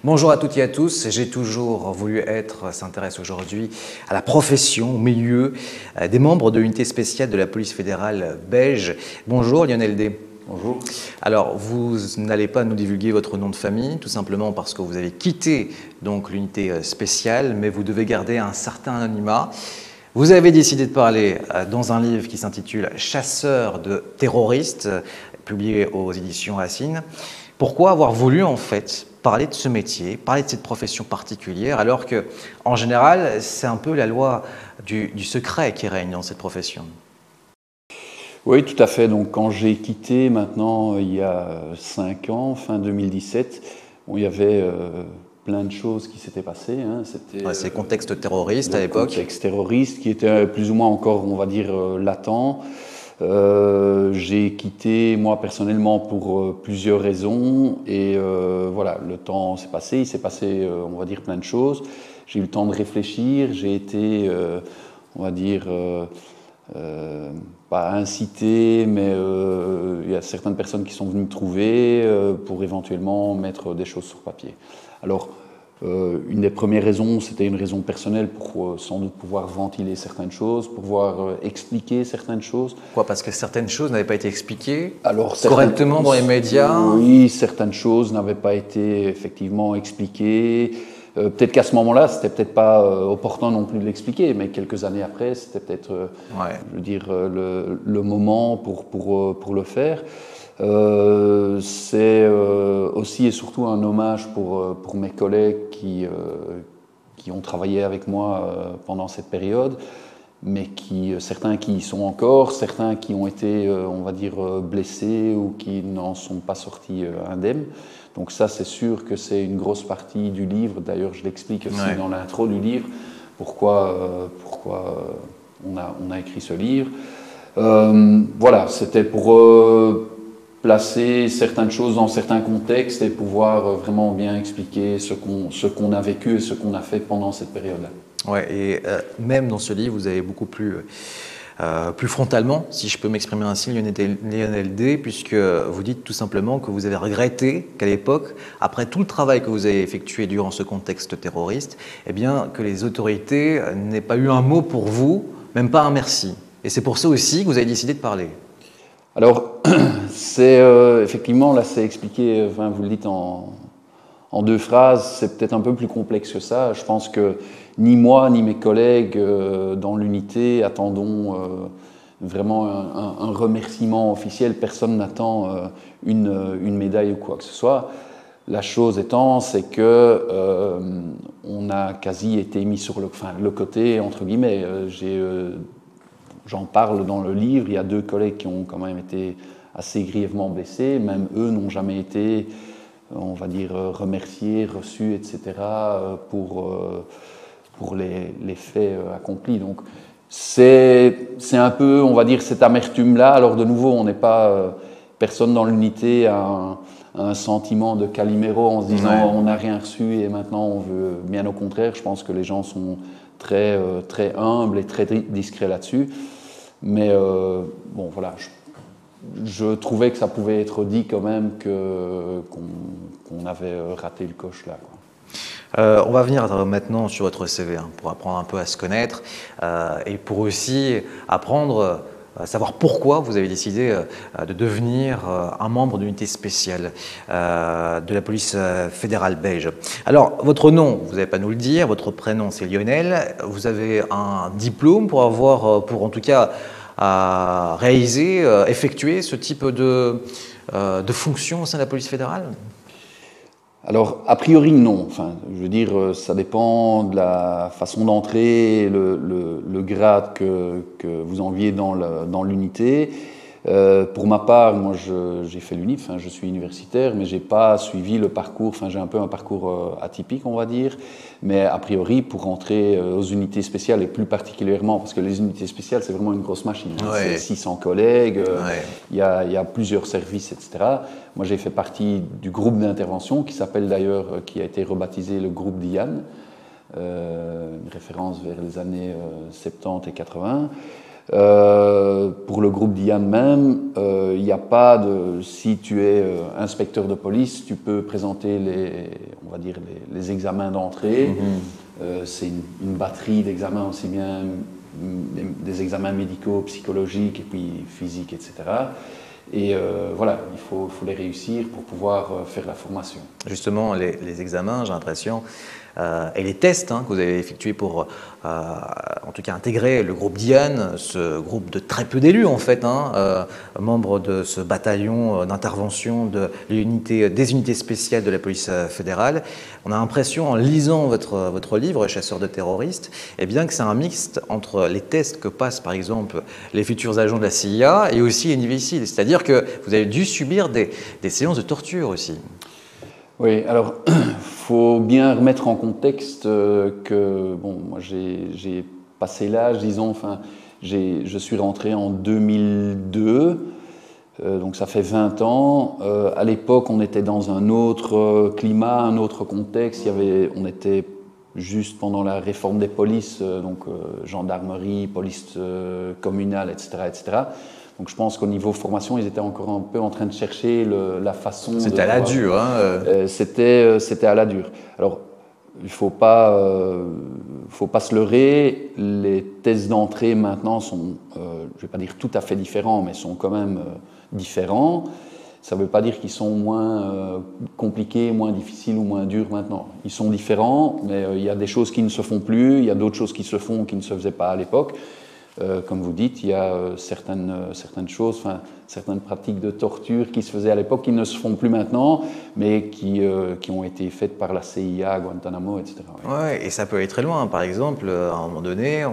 Bonjour à toutes et à tous. J'ai toujours voulu s'intéresse aujourd'hui à la profession, au milieu des membres de l'unité spéciale de la police fédérale belge. Bonjour Lionel D. Bonjour. Alors, vous n'allez pas nous divulguer votre nom de famille, tout simplement parce que vous avez quitté donc l'unité spéciale, mais vous devez garder un certain anonymat. Vous avez décidé de parler dans un livre qui s'intitule « Chasseurs de terroristes », publié aux éditions Racine. Pourquoi avoir voulu en fait parler de ce métier, parler de cette profession particulière, alors que, en général, c'est un peu la loi du secret qui règne dans cette profession? Oui, tout à fait. Donc, quand j'ai quitté maintenant, il y a 5 ans, fin 2017, bon, il y avait plein de choses qui s'étaient passées. Hein. C'était c'est le contexte terroriste à l'époque. Le contexte terroriste qui était plus ou moins encore, on va dire, latent. J'ai quitté moi personnellement pour plusieurs raisons et voilà, le temps s'est passé, il s'est passé on va dire plein de choses. J'ai eu le temps de réfléchir, j'ai été on va dire pas incité, mais il y a certaines personnes qui sont venues me trouver pour éventuellement mettre des choses sur papier. Alors une des premières raisons, c'était une raison personnelle pour sans doute pouvoir ventiler certaines choses, pouvoir expliquer certaines choses. Pourquoi? Parce que certaines choses n'avaient pas été expliquées correctement dans les médias? Oui, certaines choses n'avaient pas été effectivement expliquées. Peut-être qu'à ce moment-là, c'était peut-être pas opportun non plus de l'expliquer, mais quelques années après, c'était peut-être je veux dire, le moment pour le faire. C'est aussi et surtout un hommage pour mes collègues qui ont travaillé avec moi pendant cette période, mais certains qui y sont encore, certains qui ont été, on va dire, blessés ou qui n'en sont pas sortis indemnes. Donc ça, c'est sûr que c'est une grosse partie du livre. D'ailleurs, je l'explique aussi dans l'intro du livre, pourquoi on a écrit ce livre. Voilà, c'était pour placer certaines choses dans certains contextes et pouvoir vraiment bien expliquer ce qu'on a vécu et ce qu'on a fait pendant cette période-là. Ouais, et même dans ce livre, vous avez beaucoup plus frontalement, si je peux m'exprimer ainsi, Lionel D, puisque vous dites tout simplement que vous avez regretté qu'à l'époque, après tout le travail que vous avez effectué durant ce contexte terroriste, eh bien, que les autorités n'aient pas eu un mot pour vous, même pas un merci. Et c'est pour ça aussi que vous avez décidé de parler. Alors, c'est effectivement, là c'est expliqué, enfin, vous le dites en 2 phrases, c'est peut-être un peu plus complexe que ça. Je pense que ni moi ni mes collègues dans l'unité attendons vraiment un remerciement officiel. Personne n'attend une médaille ou quoi que ce soit. La chose étant, c'est que on a quasi été mis sur le côté, entre guillemets. J'en parle dans le livre, il y a 2 collègues qui ont quand même été assez grièvement blessés, même eux n'ont jamais été, on va dire, remerciés, reçus, etc. pour les faits accomplis. Donc c'est un peu, on va dire, cette amertume-là. Alors de nouveau, on n'est pas, personne dans l'unité a un sentiment de Calimero en se disant on n'a rien reçu et maintenant on veut, bien au contraire. Je pense que les gens sont très humbles et très discrets là-dessus. Mais bon, voilà, je trouvais que ça pouvait être dit quand même qu'on avait raté le coche là, quoi. On va venir maintenant sur votre CV pour apprendre un peu à se connaître et pour aussi apprendre à savoir pourquoi vous avez décidé de devenir un membre d'unité spéciale de la police fédérale belge. Alors, votre nom, vous n'allez pas nous le dire, votre prénom c'est Lionel, vous avez un diplôme pour en tout cas réaliser, effectuer ce type de fonction au sein de la police fédérale? Alors, a priori, non. Enfin, je veux dire, ça dépend de la façon d'entrer, le grade que vous enviez dans l'unité. Pour ma part, moi, j'ai fait l'UNIF, je suis universitaire, mais j'ai pas suivi le parcours, enfin, j'ai un peu un parcours atypique, on va dire. Mais a priori, pour rentrer aux unités spéciales, et plus particulièrement, parce que les unités spéciales, c'est vraiment une grosse machine. C'est 600 collègues, il y a plusieurs services, etc. Moi, j'ai fait partie du groupe d'intervention qui s'appelle d'ailleurs, qui a été rebaptisé le groupe Diane, une référence vers les années 70 et 80. Pour le groupe Diane même, il n'y a pas de... Si tu es inspecteur de police, tu peux présenter on va dire les examens d'entrée. C'est une batterie d'examens, aussi bien des examens médicaux, psychologiques et puis physiques, etc. Et voilà, il faut les réussir pour pouvoir faire la formation. Justement, les examens, j'ai l'impression, et les tests que vous avez effectués pour, en tout cas, intégrer le groupe Diane, ce groupe de très peu d'élus, en fait, membres de ce bataillon d'intervention des unités spéciales de la police fédérale. On a l'impression, en lisant votre livre, Chasseurs de terroristes, eh bien, que c'est un mixte entre les tests que passent, par exemple, les futurs agents de la CIA et aussi les niveaux cibles. C'est-à-dire que vous avez dû subir des séances de torture aussi. Oui, alors il faut bien remettre en contexte que bon, moi j'ai passé l'âge, disons, enfin, je suis rentré en 2002, donc ça fait 20 ans. À l'époque, on était dans un autre climat, un autre contexte. On était juste pendant la réforme des polices, donc gendarmerie, police communale, etc., etc. Donc je pense qu'au niveau formation, ils étaient encore un peu en train de chercher la façon. C'était à la dure. C'était à la dure. Alors, il ne faut pas se leurrer. Les tests d'entrée maintenant sont, je ne vais pas dire tout à fait différents, mais sont quand même différents. Ça ne veut pas dire qu'ils sont moins compliqués, moins difficiles ou moins durs maintenant. Ils sont différents, mais il y a des choses qui ne se font plus, il y a d'autres choses qui se font qui ne se faisaient pas à l'époque. Comme vous dites, il y a certaines choses, enfin, certaines pratiques de torture qui se faisaient à l'époque, qui ne se font plus maintenant, mais qui ont été faites par la CIA, Guantanamo, etc. Ouais, et ça peut aller très loin. Par exemple, à un moment donné,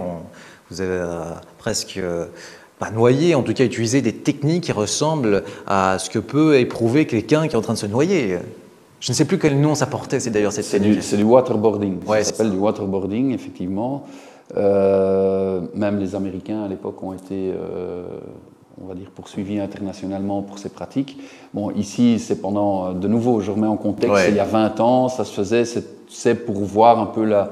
vous avez presque pas noyé, en tout cas utilisé des techniques qui ressemblent à ce que peut éprouver quelqu'un qui est en train de se noyer. Je ne sais plus quel nom ça portait, c'est d'ailleurs cette technique. C'est du waterboarding. Ouais, ça s'appelle du waterboarding, effectivement. Même les Américains à l'époque ont été, on va dire, poursuivis internationalement pour ces pratiques. Bon, ici, c'est pendant, de nouveau, je remets en contexte, il y a 20 ans, ça se faisait, c'était pour voir un peu la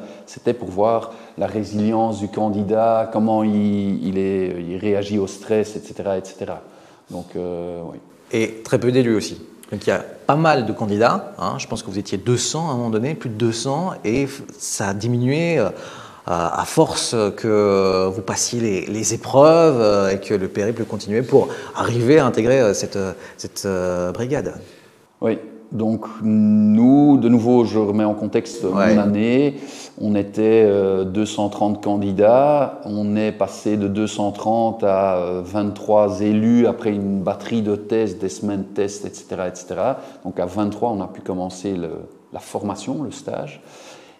résilience du candidat, comment il réagit au stress, etc., etc. Donc, oui. Et très peu d'élus aussi. Donc il y a pas mal de candidats, je pense que vous étiez 200 à un moment donné, plus de 200, et ça a diminué à force que vous passiez les épreuves et que le périple continuait pour arriver à intégrer cette brigade. Oui, donc nous, de nouveau, je remets en contexte mon année, on était 230 candidats, on est passé de 230 à 23 élus après une batterie de tests, des semaines de tests, etc., etc. Donc à 23, on a pu commencer la formation, le stage.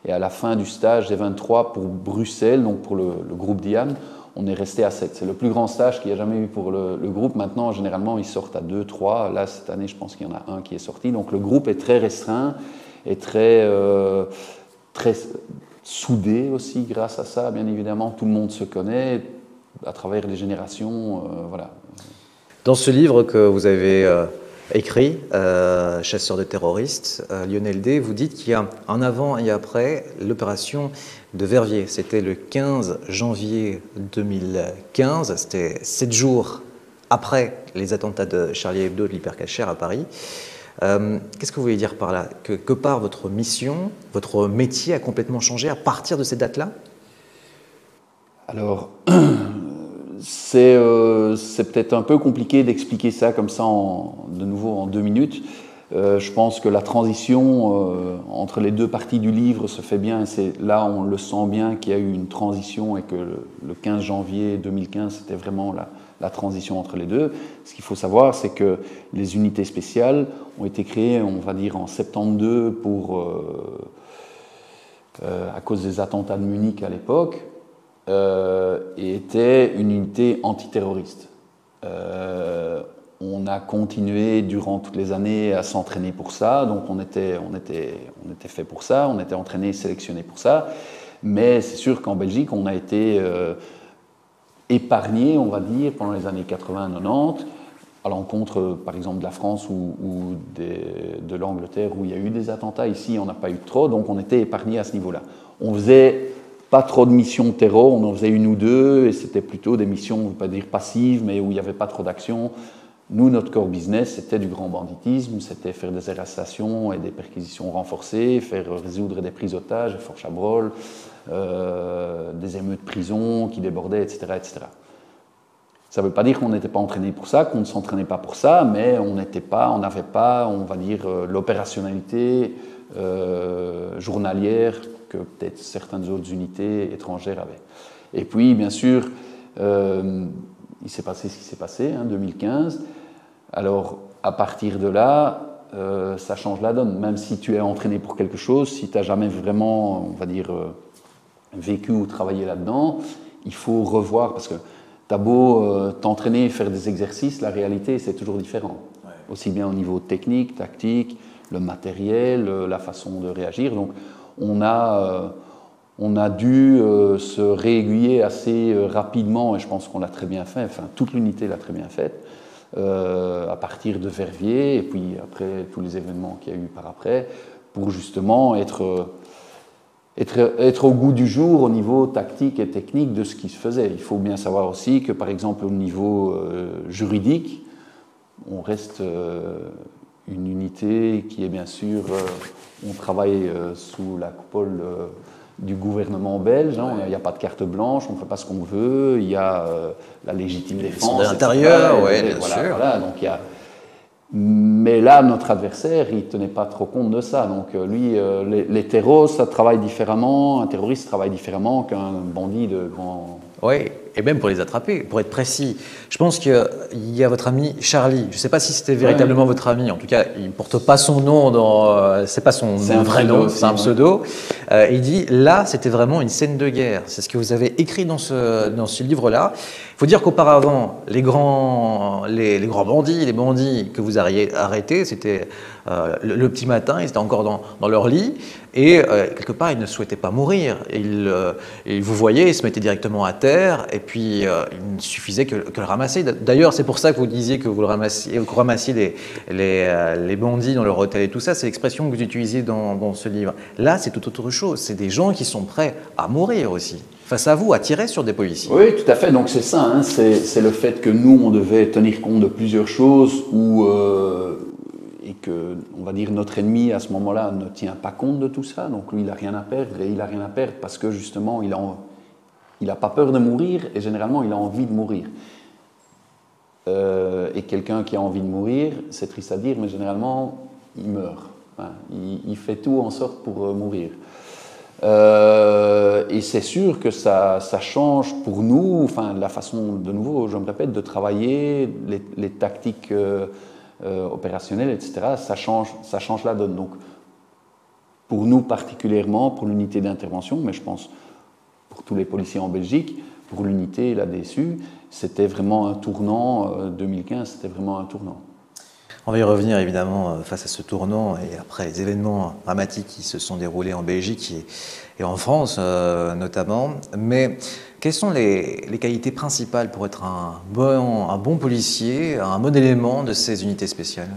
Et à la fin du stage des 23 pour Bruxelles, donc pour le groupe Diane, on est resté à 7. C'est le plus grand stage qu'il y a jamais eu pour le groupe. Maintenant, généralement, ils sortent à 2, 3. Là, cette année, je pense qu'il y en a un qui est sorti. Donc le groupe est très restreint et très soudé aussi grâce à ça. Bien évidemment, tout le monde se connaît à travers les générations. Voilà. Dans ce livre que vous avez écrit, Chasseurs de terroristes, Lionel D, vous dites qu'il y a un avant et après l'opération de Verviers. C'était le 15 janvier 2015, c'était 7 jours après les attentats de Charlie Hebdo de l'Hypercacher à Paris. Qu'est-ce que vous voulez dire par là? Que par votre mission, votre métier a complètement changé à partir de cette date-là? Alors, c'est peut-être un peu compliqué d'expliquer ça comme ça, de nouveau en 2 minutes. Je pense que la transition entre les deux parties du livre se fait bien. Là, on le sent bien qu'il y a eu une transition et que le 15 janvier 2015, c'était vraiment la transition entre les deux. Ce qu'il faut savoir, c'est que les unités spéciales ont été créées, on va dire, en 72 à cause des attentats de Munich à l'époque. Et était une unité antiterroriste. On a continué durant toutes les années à s'entraîner pour ça, donc on était fait pour ça, on était entraîné, sélectionné pour ça, mais c'est sûr qu'en Belgique, on a été épargné, on va dire, pendant les années 80-90, à l'encontre, par exemple, de la France ou de l'Angleterre, où il y a eu des attentats. Ici, on n'a pas eu trop, donc on était épargné à ce niveau-là. On faisait pas trop de missions terreau, on en faisait une ou deux, et c'était plutôt des missions, on ne veut pas dire passives, mais où il n'y avait pas trop d'action. Nous, notre core business, c'était du grand banditisme, c'était faire des arrestations et des perquisitions renforcées, faire résoudre des prises d'otages, Fort Chabrol, des émeutes de prison qui débordaient, etc., etc. Ça ne veut pas dire qu'on n'était pas entraîné pour ça, qu'on ne s'entraînait pas pour ça, mais on n'avait pas, on va dire, l'opérationnalité journalière que peut-être certaines autres unités étrangères avaient. Et puis, bien sûr, il s'est passé ce qui s'est passé, en 2015. Alors, à partir de là, ça change la donne. Même si tu es entraîné pour quelque chose, si tu n'as jamais vraiment, on va dire, vécu ou travaillé là-dedans, il faut revoir, parce que tu as beau t'entraîner et faire des exercices, la réalité, c'est toujours différent. Ouais. Aussi bien au niveau technique, tactique, le matériel, la façon de réagir. Donc, on a dû se réaiguiller assez rapidement, et je pense qu'on l'a très bien fait, enfin, toute l'unité l'a très bien faite, à partir de Verviers, et puis après tous les événements qu'il y a eu par après, pour justement être au goût du jour au niveau tactique et technique de ce qui se faisait. Il faut bien savoir aussi que, par exemple, au niveau juridique, on reste une unité qui est bien sûr, on travaille sous la coupole du gouvernement belge, hein, il n'y a pas de carte blanche, on ne fait pas ce qu'on veut, il y a la légitime défense. De l'intérieur, oui, bien voilà, sûr. Voilà, donc il y a... Mais là, notre adversaire, il ne tenait pas trop compte de ça. Donc lui, les terros, ça travaille différemment, un terroriste travaille différemment qu'un bandit de grand... Oui, et même pour les attraper, pour être précis. Je pense qu'il y a votre ami Charlie. Je ne sais pas si c'était véritablement votre ami. En tout cas, il ne porte pas son nom, c'est pas son vrai nom, c'est un pseudo. Il dit, là, c'était vraiment une scène de guerre. C'est ce que vous avez écrit dans ce livre-là. Il faut dire qu'auparavant, les grands bandits, les bandits que vous aviez arrêtés, c'était le petit matin, ils étaient encore dans leur lit. Et quelque part, ils ne souhaitaient pas mourir. Ils vous voyaient, ils se mettaient directement à terre, et puis il ne suffisait que le ramasser. D'ailleurs, c'est pour ça que vous disiez que vous ramassiez les bandits dans leur hôtel et tout ça. C'est l'expression que vous utilisez dans ce livre. Là, c'est tout autre chose. C'est des gens qui sont prêts à mourir aussi, face à vous, à tirer sur des policiers. Oui, tout à fait. Donc c'est ça, hein. C'est le fait que nous, on devait tenir compte de plusieurs choses et que, on va dire, notre ennemi à ce moment-là ne tient pas compte de tout ça. Donc lui, il n'a rien à perdre, et il n'a rien à perdre parce que justement, il n'a pas peur de mourir, et généralement, il a envie de mourir. Et quelqu'un qui a envie de mourir, c'est triste à dire, mais généralement, il meurt. Enfin, il fait tout en sorte pour mourir. Et c'est sûr que ça change pour nous, enfin, la façon, de nouveau, je me répète, de travailler, les tactiques opérationnelles, etc., ça change la donne. Donc, pour nous particulièrement, pour l'unité d'intervention, mais je pense pour tous les policiers en Belgique, pour l'unité et la DSU, c'était vraiment un tournant, 2015, c'était vraiment un tournant. On va y revenir évidemment face à ce tournant et après les événements dramatiques qui se sont déroulés en Belgique et en France notamment. Mais quelles sont les qualités principales pour être un bon policier, un bon élément de ces unités spéciales ?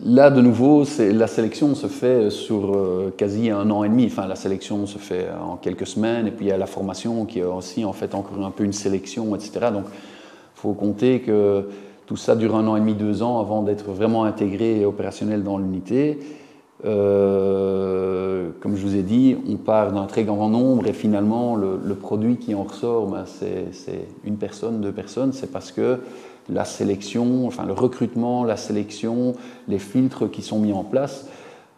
Là, de nouveau, la sélection se fait sur quasi 1 an et demi. Enfin, la sélection se fait en quelques semaines, et puis il y a la formation qui est aussi en fait encore un peu une sélection, etc. Donc, il faut compter que tout ça dure 1 an et demi, 2 ans avant d'être vraiment intégré et opérationnel dans l'unité. Comme je vous ai dit, on part d'un très grand nombre et finalement le produit qui en ressort, ben, c'est 1 personne, 2 personnes. C'est parce que la sélection, enfin le recrutement, la sélection, les filtres qui sont mis en place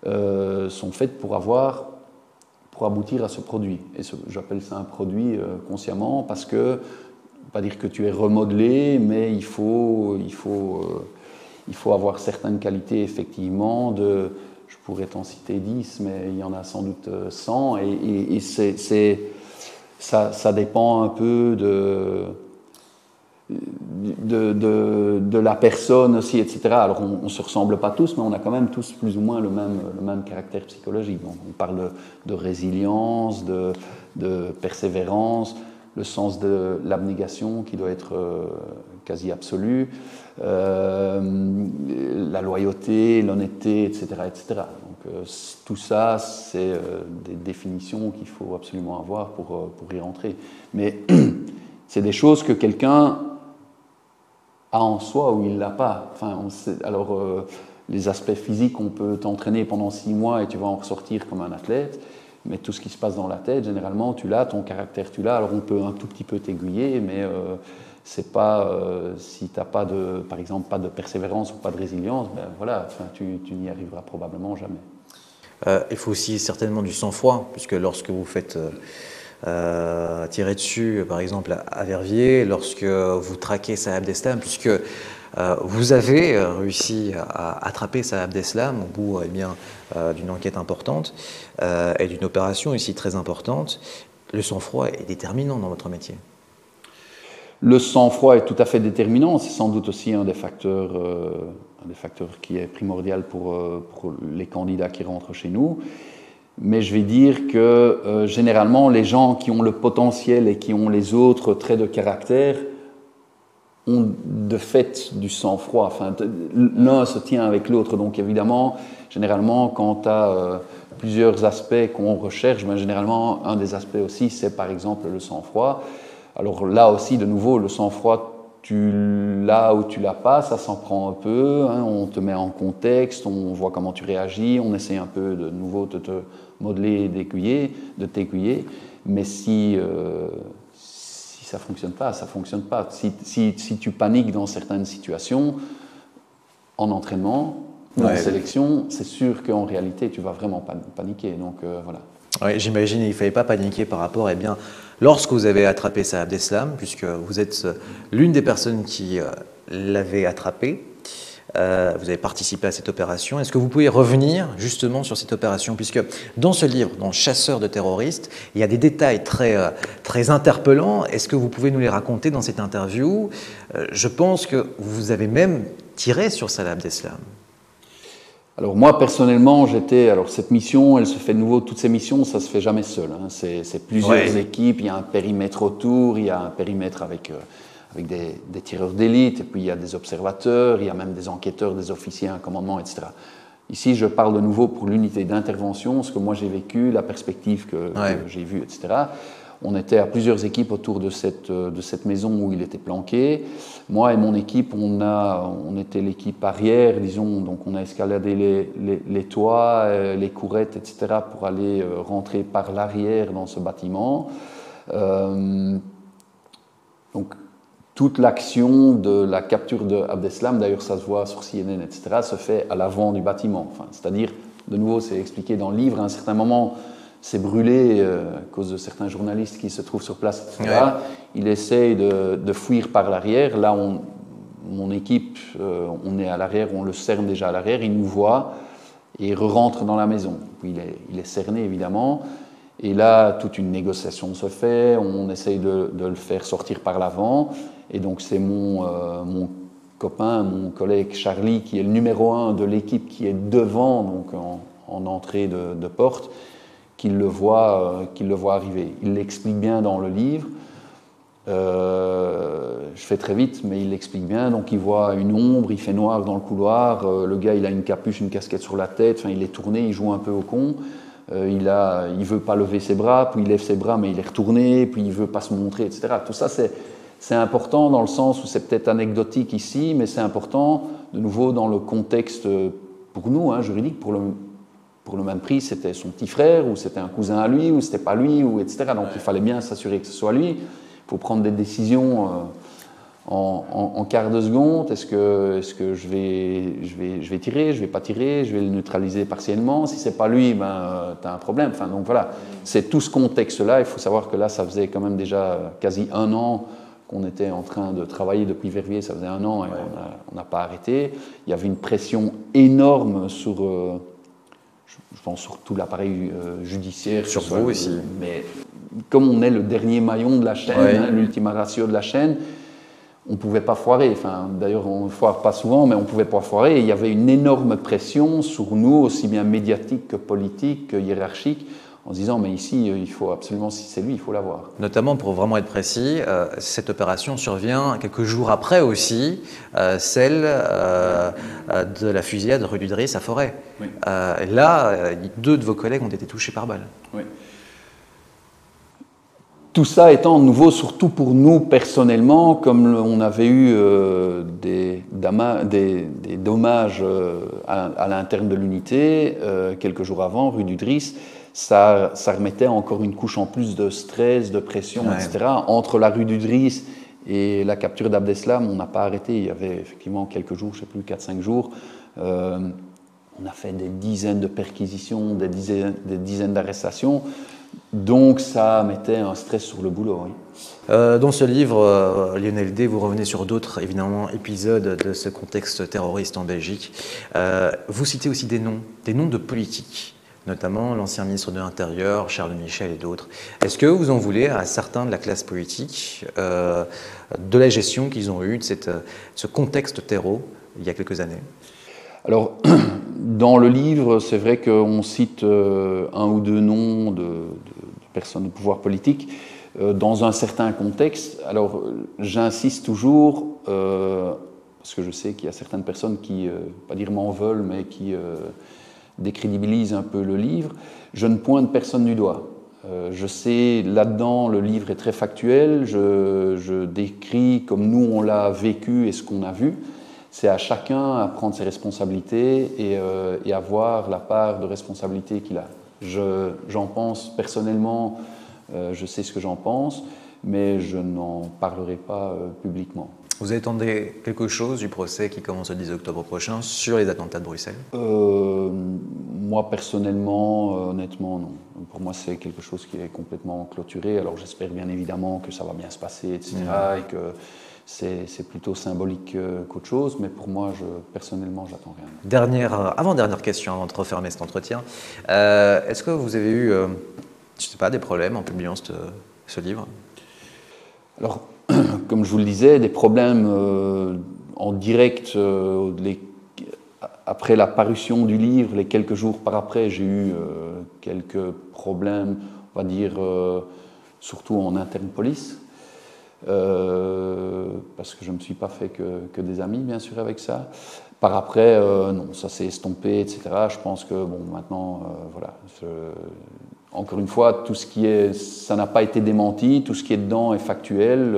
sont faits pour aboutir à ce produit. Et j'appelle ça un produit consciemment parce que, pas dire que tu es remodelé, mais il faut avoir certaines qualités effectivement je pourrais t'en citer 10, mais il y en a sans doute 100, et ça dépend un peu de la personne aussi, etc. Alors on ne se ressemble pas tous, mais on a quand même tous plus ou moins le même caractère psychologique. Donc on parle de résilience, de persévérance, le sens de l'abnégation qui doit être quasi absolu, la loyauté, l'honnêteté, etc., etc. Donc tout ça, c'est des définitions qu'il faut absolument avoir pour y rentrer. Mais c'est des choses que quelqu'un a en soi ou il ne l'a pas. Enfin, les aspects physiques, on peut t'entraîner pendant 6 mois et tu vas en ressortir comme un athlète. Mais tout ce qui se passe dans la tête, généralement, tu l'as, ton caractère, tu l'as. Alors on peut un tout petit peu t'aiguiller, mais c'est pas si tu n'as pas par exemple, pas de persévérance ou pas de résilience, ben voilà, enfin, tu n'y arriveras probablement jamais. Il faut aussi certainement du sang-froid, puisque lorsque vous faites tirer dessus, par exemple à Verviers, lorsque vous traquez Salah Abdeslam, puisque vous avez réussi à attraper Salah Abdeslam au bout d'une enquête importante et d'une opération ici très importante. Le sang-froid est déterminant dans votre métier. Le sang-froid est tout à fait déterminant. C'est sans doute aussi un des facteurs qui est primordial pour les candidats qui rentrent chez nous. Mais je vais dire que généralement, les gens qui ont le potentiel et qui ont les autres traits de caractère ont de fait du sang-froid. Enfin, l'un se tient avec l'autre. Donc évidemment, généralement, quand tu as plusieurs aspects qu'on recherche, ben, généralement, un des aspects aussi, c'est par exemple le sang-froid. Alors là aussi, de nouveau, le sang-froid, tu l'as ou tu l'as pas, ça s'en prend un peu, hein, on te met en contexte, on voit comment tu réagis, on essaie un peu de nouveau de te modeler, de t'aiguiller, mais si ça fonctionne pas, ça fonctionne pas. Si tu paniques dans certaines situations, en entraînement ou en sélection, c'est sûr qu'en réalité, tu vas vraiment paniquer. Donc voilà. Oui, j'imagine qu'il ne fallait pas paniquer par rapport, lorsque vous avez attrapé Salah Abdeslam, puisque vous êtes l'une des personnes qui l'avait attrapé, vous avez participé à cette opération. Est-ce que vous pouvez revenir justement sur cette opération, puisque dans ce livre, dans Chasseurs de terroristes, il y a des détails très interpellants. Est-ce que vous pouvez nous les raconter dans cette interview? Je pense que vous avez même tiré sur Salah Abdeslam. Alors moi personnellement, alors cette mission, elle se fait de nouveau, toutes ces missions, ça se fait jamais seul. Hein. C'est plusieurs équipes, il y a un périmètre autour, il y a un périmètre avec des tireurs d'élite, et puis il y a des observateurs, il y a même des enquêteurs, des officiers, un commandement, etc. Ici, je parle de nouveau pour l'unité d'intervention, ce que moi j'ai vécu, la perspective que j'ai vue, etc. On était à plusieurs équipes autour de cette maison où il était planqué. Moi et mon équipe, on était l'équipe arrière, disons, donc on a escaladé les toits, les courettes, etc. pour aller rentrer par l'arrière dans ce bâtiment. Donc toute l'action de la capture d'Abdeslam, d'ailleurs ça se voit sur CNN, etc., se fait à l'avant du bâtiment. Enfin, c'est-à-dire, de nouveau, c'est expliqué dans le livre, à un certain moment, c'est brûlé à cause de certains journalistes qui se trouvent sur place, etc. Ouais. Il essaye de fuir par l'arrière. Là, mon équipe, on est à l'arrière, on le cerne déjà à l'arrière, il nous voit et il re-rentre dans la maison. Puis il est cerné, évidemment. Et là, toute une négociation se fait, on essaye de le faire sortir par l'avant. Et donc, c'est mon copain, mon collègue Charlie, qui est le numéro 1 de l'équipe, qui est devant, donc en entrée de porte, qu'il le voit arriver. Il l'explique bien dans le livre. Je fais très vite, mais il l'explique bien. Donc il voit une ombre, il fait noir dans le couloir. Le gars, il a une capuche, une casquette sur la tête. Enfin, il est tourné, il joue un peu au con. Il veut pas lever ses bras, puis il lève ses bras, mais il est retourné, puis il veut pas se montrer, etc. Tout ça, c'est important dans le sens où c'est peut-être anecdotique ici, mais c'est important, de nouveau, dans le contexte, pour nous, hein, juridique, pour le même prix, c'était son petit frère, ou c'était un cousin à lui, ou c'était pas lui, ou etc. Donc il fallait bien s'assurer que ce soit lui. Il faut prendre des décisions en quart de seconde. Est-ce que je vais tirer, je vais pas tirer, je vais le neutraliser partiellement. Si c'est pas lui, ben tu as un problème. Enfin, donc voilà, c'est tout ce contexte-là. Il faut savoir que là, ça faisait quand même déjà quasi 1 an qu'on était en train de travailler depuis Verviers. Ça faisait 1 an et on n'a pas arrêté. Il y avait une pression énorme sur je pense sur tout l'appareil judiciaire. Sur vous aussi. Mais comme on est le dernier maillon de la chaîne, hein, l'ultima ratio de la chaîne, on ne pouvait pas foirer. Enfin, d'ailleurs, on ne foire pas souvent, mais on ne pouvait pas foirer. Et il y avait une énorme pression sur nous, aussi bien médiatique que politique, que hiérarchique, en se disant mais ici il faut absolument, si c'est lui, il faut l'avoir. Notamment, pour vraiment être précis, cette opération survient quelques jours après aussi celle de la fusillade rue du Driss à Forêt. Oui. Là, 2 de vos collègues ont été touchés par balle. Oui. Tout ça étant nouveau, surtout pour nous personnellement, comme on avait eu des dommages à l'interne de l'unité quelques jours avant, rue du Driss, ça remettait encore une couche en plus de stress, de pression, ouais, etc. Entre la rue du Driss et la capture d'Abdeslam, on n'a pas arrêté. Il y avait effectivement quelques jours, je ne sais plus, 4-5 jours. On a fait des dizaines de perquisitions, des dizaines d'arrestations. Donc ça mettait un stress sur le boulot, oui. Dans ce livre, Lionel D, vous revenez sur d'autres évidemment épisodes de ce contexte terroriste en Belgique. Vous citez aussi des noms de politiques, notamment l'ancien ministre de l'Intérieur, Charles Michel et d'autres. Est-ce que vous en voulez à certains de la classe politique de la gestion qu'ils ont eue de ce contexte terreau il y a quelques années? Alors, dans le livre, c'est vrai qu'on cite un ou deux noms de personnes de pouvoir politique dans un certain contexte. Alors, j'insiste toujours, parce que je sais qu'il y a certaines personnes qui, pas dire m'en veulent, mais qui décrédibilisent un peu le livre. Je ne pointe personne du doigt. Je sais, là-dedans, le livre est très factuel. Je décris comme nous, on l'a vécu et ce qu'on a vu. C'est à chacun à prendre ses responsabilités et à voir la part de responsabilité qu'il a. J'en pense personnellement, je sais ce que j'en pense, mais je n'en parlerai pas publiquement. Vous attendez quelque chose du procès qui commence le 10 octobre prochain sur les attentats de Bruxelles? Moi, personnellement, honnêtement, non. Pour moi, c'est quelque chose qui est complètement clôturé. Alors, j'espère bien évidemment que ça va bien se passer, etc. Et que c'est plutôt symbolique qu'autre chose. Mais pour moi, personnellement, j'attends rien. Avant-dernière question avant de refermer cet entretien. Est-ce que vous avez eu, je ne sais pas, des problèmes en publiant ce livre? Alors, comme je vous le disais, des problèmes en direct après la parution du livre, les quelques jours par après, j'ai eu quelques problèmes, on va dire, surtout en interne police, parce que je ne me suis pas fait que des amis, bien sûr, avec ça. Par après, non, ça s'est estompé, etc. Je pense que, bon, maintenant, voilà, encore une fois, tout ce qui est, ça n'a pas été démenti, tout ce qui est dedans est factuel.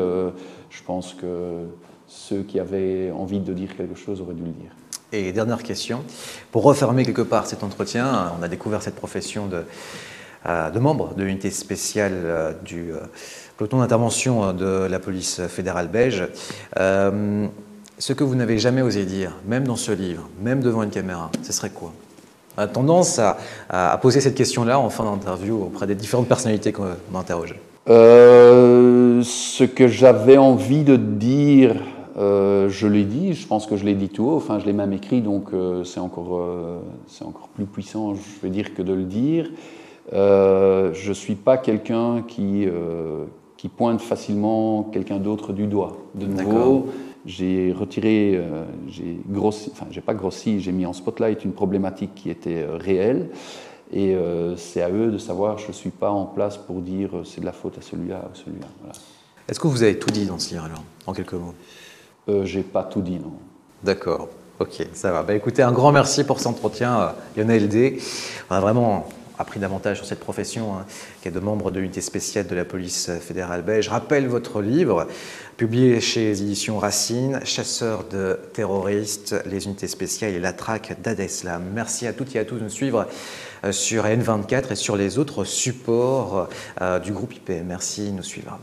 Je pense que ceux qui avaient envie de dire quelque chose auraient dû le dire. Et dernière question, pour refermer quelque part cet entretien, on a découvert cette profession de membre de l'unité spéciale du peloton d'intervention de la police fédérale belge. Ce que vous n'avez jamais osé dire, même dans ce livre, même devant une caméra, ce serait quoi? On a tendance à poser cette question-là en fin d'interview auprès des différentes personnalités qu'on m'a interrogées. Ce que j'avais envie de dire, je l'ai dit, je pense que je l'ai dit tout haut, enfin je l'ai même écrit, donc c'est encore plus puissant, je vais dire, que de le dire. Je ne suis pas quelqu'un qui pointe facilement quelqu'un d'autre du doigt. De nouveau, j'ai retiré, j'ai pas grossi, j'ai mis en spotlight une problématique qui était réelle. Et c'est à eux de savoir, je ne suis pas en place pour dire c'est de la faute à celui-là ou celui-là. Voilà. Est-ce que vous avez tout dit dans ce livre alors, en quelques mots? J'ai pas tout dit, non. D'accord, ok, ça va. Bah, écoutez, un grand merci pour cet entretien, Lionel D. On a vraiment appris davantage sur cette profession qui est de membre de l'unité spéciale de la police fédérale belge. Je rappelle votre livre, publié chez les éditions Racine, Chasseurs de terroristes, les unités spéciales et la traque d'Abdeslam. Merci à toutes et à tous de nous suivre sur N24 et sur les autres supports du groupe IPM. Merci de nous suivre.